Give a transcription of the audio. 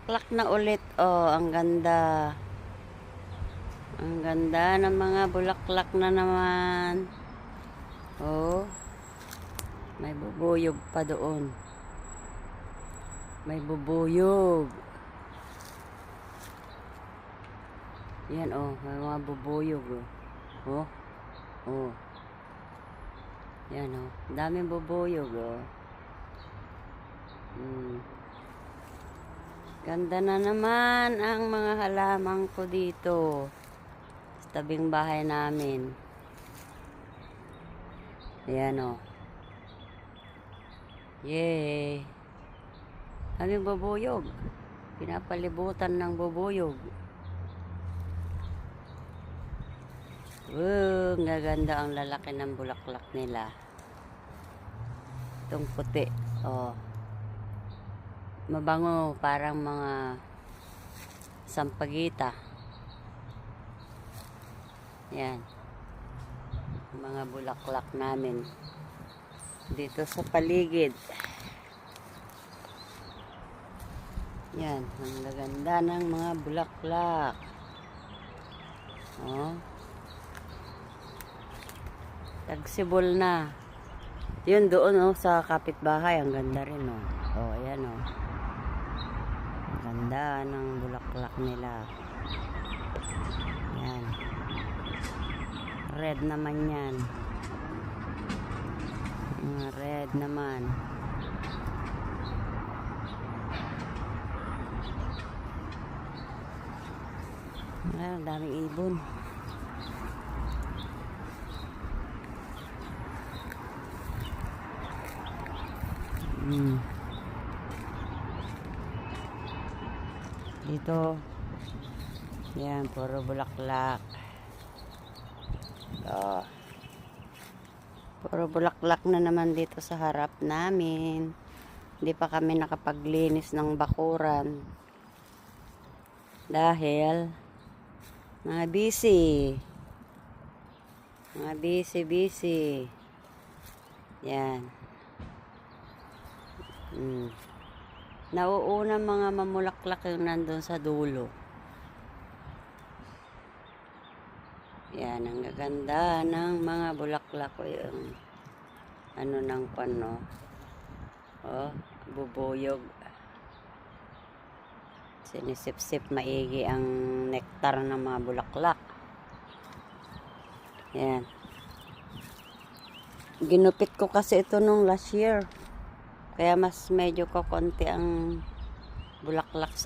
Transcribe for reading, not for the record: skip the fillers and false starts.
bulaklak na ulit. Oh, ang ganda. Ang ganda ng mga bulaklak na naman. Oh, may bubuyog pa doon. May bubuyog. Yan oh, may mga bubuyog oh. Oh. Oh. Yan oh, daming bubuyog oh. Ganda na naman ang mga halaman ko dito sa tabing bahay namin. Ayan o. Yay! Aming bubuyog. Pinapalibutan ng bubuyog. Ang gaganda ang lalaki ng bulaklak nila. Itong puti. Oh. Mabango, parang mga sampagita. Yan. Mga bulaklak namin dito sa paligid. Yan, ang gaganda ng mga bulaklak. Oh. Tagsibol na. Yun doon oh, sa kapitbahay, ang ganda rin oh. Oh, ayan oh. Ganda ng bulaklak nila. Yan. Red naman yan. Mga red naman. Ang daming ibon. Dito, yan, puro bulaklak. Oh. Puro bulaklak na naman dito sa harap namin. Hindi pa kami nakapaglinis ng bakuran. Dahil, mga busy. Mga busy. Yan. Nauuna mga mamulaklak yung nandun sa dulo. Yan, ang gaganda ng mga bulaklak ko yung ano ng pano. Oh, bubuyog. Sinisip-sip maigi ang nektar ng mga bulaklak. Yan. Ginupit ko kasi ito nung last year. Kaya mas medyo kakonti ang bulaklak sa